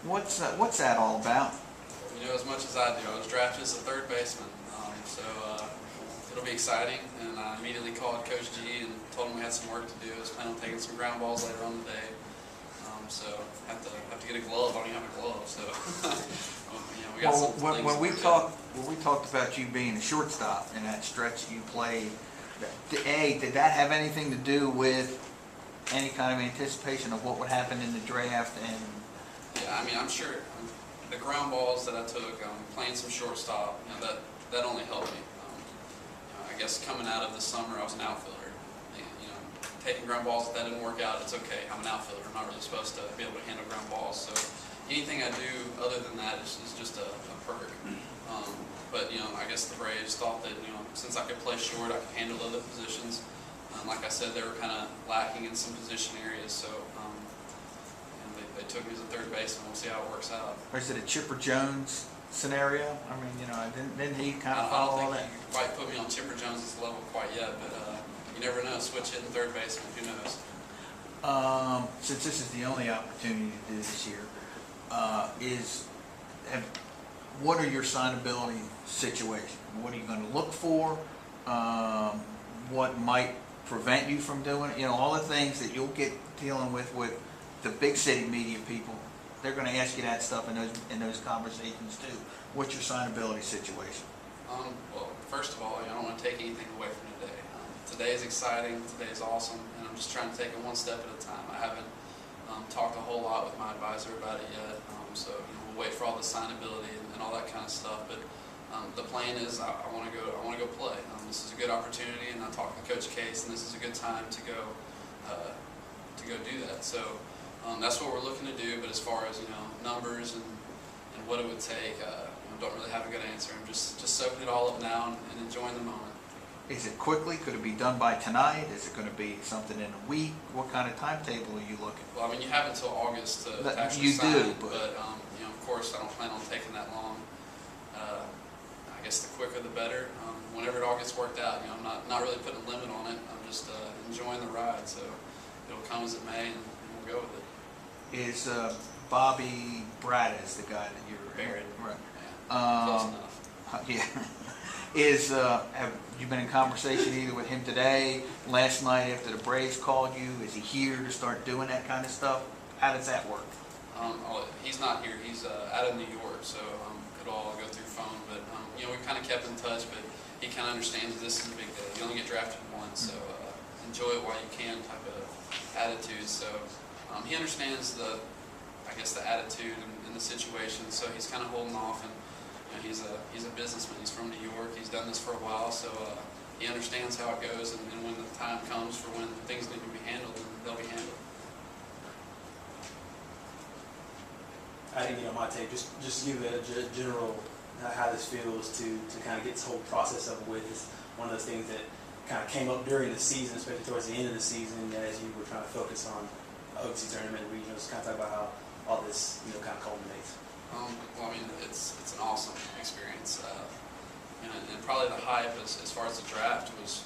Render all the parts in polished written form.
What's that all about? You know as much as I do. I was drafted as a third baseman, so it'll be exciting. And I immediately called Coach G and told him we had some work to do. I was planning on taking some ground balls later on today, so have to get a glove. I don't even have a glove, so we got some things when we to talked about you being a shortstop in that stretch that you played, did that have anything to do with any kind of anticipation of what would happen in the draft? And Yeah, I mean, I'm sure the ground balls that I took, playing some shortstop, that only helped me. I guess coming out of the summer, I was an outfielder. Taking ground balls, if that didn't work out, it's okay. I'm an outfielder. I'm not really supposed to be able to handle ground balls. So anything I do other than that is just a perk. But I guess the Braves thought that since I could play short, I could handle other positions. Like I said, they were kind of lacking in some position areas, so they took me as a third baseman. We'll see how it works out. is it a Chipper Jones scenario? I mean, didn't he kind of I follow don't all think that? you quite put me on Chipper Jones's level quite yet, but you never know. Switch hitting third baseman, who knows? Since this is the only opportunity to do this year, what are your signability situations? What are you going to look for? What might prevent you from doing it? All the things that you'll get dealing with the big city media people. They're going to ask you that stuff in those conversations too. What's your signability situation? Well, first of all, I don't want to take anything away from today. Today is exciting. Today is awesome, and I'm just trying to take it one step at a time. I haven't talked a whole lot with my advisor about it yet, so we'll wait for all the signability and all that kind of stuff. But the plan is I want to go play. This is a good opportunity, and I talked to Coach Case, and this is a good time to go do that. So that's what we're looking to do. But as far as numbers and what it would take, don't really have a good answer. I'm just soaking it all up now and enjoying the moment. Is it quickly? Could it be done by tonight? Is it going to be something in a week? What kind of timetable are you looking? Well, I mean, you have until August to actually you sign. do, but of course, I don't plan on taking that long. I guess the quicker the better. Whenever it all gets worked out, I'm not really putting a limit on it. I'm just enjoying the ride. So it'll come as it may, and we'll go with it. is Bobby Braddis the guy that you're Barrett. Right. Yeah, close enough. Yeah. Have you been in conversation either with him today, last night after the Braves called you? Is he here to start doing that kind of stuff? How does that work? He's not here. He's out of New York, so it'll all go through phone. But we kind of kept in touch. But he kind of understands this is a big day. You only get drafted once, so enjoy it while you can type of attitude. So he understands the attitude and the situation. So he's kind of holding off, and he's a businessman. He's from New York. He's done this for a while, so he understands how it goes. And when the time comes for when things need to be handled, then they'll be handled. I think my take, just give it a general how this feels to kind of get this whole process over with. Is one of those things that kind of came up during the season, especially towards the end of the season, as you were trying to focus on OC tournament and regionals. Kind of talk about how all this kind of culminates. Well, I mean, it's an awesome experience, and probably the hype as far as the draft was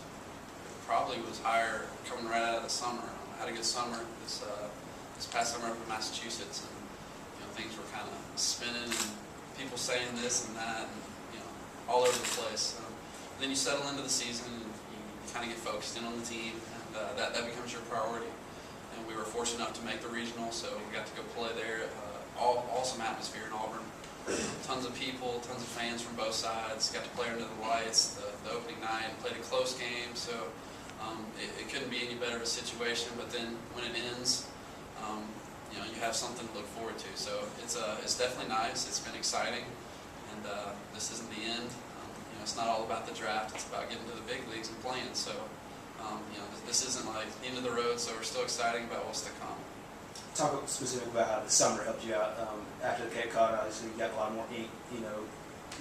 higher coming right out of the summer. I had a good summer this past summer up in Massachusetts, and things were kind of spinning and people saying this and that, and all over the place. Then you settle into the season and you kind of get focused in on the team, and that becomes your priority. And we were fortunate enough to make the regional, so we got to go play there. Awesome atmosphere in Auburn. Tons of people, tons of fans from both sides. Got to play under the lights the opening night, played a close game, so it couldn't be any better of a situation. But then when it ends, you have something to look forward to. So it's definitely nice. It's been exciting, and this isn't the end. It's not all about the draft. It's about getting to the big leagues and playing. So this isn't like the end of the road. So we're still excited about what's to come. Talk specifically about how the summer helped you out. After the Gamecocks, obviously you got a lot more ink,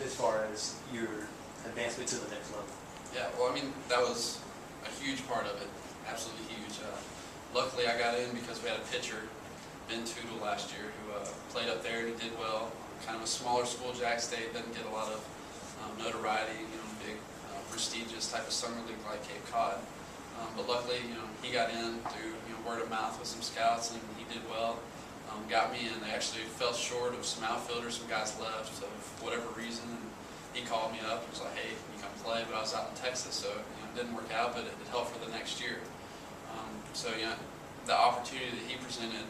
as far as your advancement to the next level. Yeah, well, I mean, that was a huge part of it. Absolutely huge. Luckily, I got in because we had a pitcher, Ben Tootle, last year, who played up there and he did well. Kind of a smaller school, Jack State, doesn't get a lot of notoriety, big, prestigious type of summer league like Cape Cod. But luckily, he got in through word of mouth with some scouts, and he did well. got me in. They actually fell short of some outfielders, some guys left for whatever reason. And he called me up and was like, hey, can you come play? But I was out in Texas, so it didn't work out, but it helped for the next year. So the opportunity that he presented,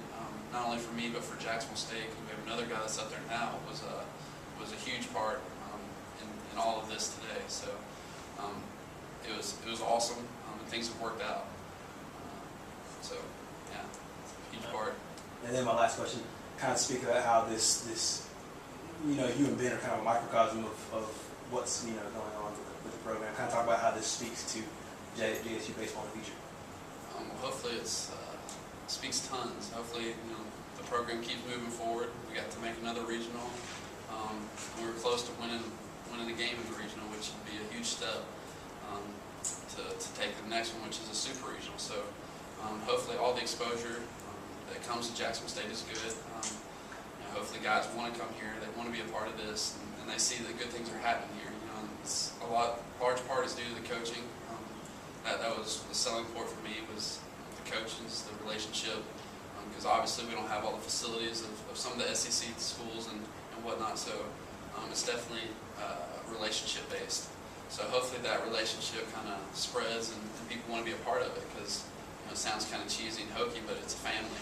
not only for me but for Jacksonville State, because we have another guy that's up there now, was a huge part in all of this today. So it was awesome, and things have worked out. So yeah, huge part. And then my last question, kind of speak about how this you and Ben are kind of a microcosm of what's going on with the program. Kind of talk about how this speaks to JSU baseball in the future. Hopefully it speaks tons. Hopefully the program keeps moving forward. We got to make another regional. We were close to winning a game in the regional, which would be a huge step to take the next one, which is a super regional. So hopefully all the exposure that comes to Jacksonville State is good. Hopefully guys want to come here. They want to be a part of this, and they see that good things are happening here. It's large part is due to the coaching. That was the selling point for me, was the coaches, the relationship, because obviously we don't have all the facilities of some of the SEC schools and whatnot, so it's definitely relationship based. So hopefully that relationship kind of spreads and people want to be a part of it, because it sounds kind of cheesy and hokey, but it's a family.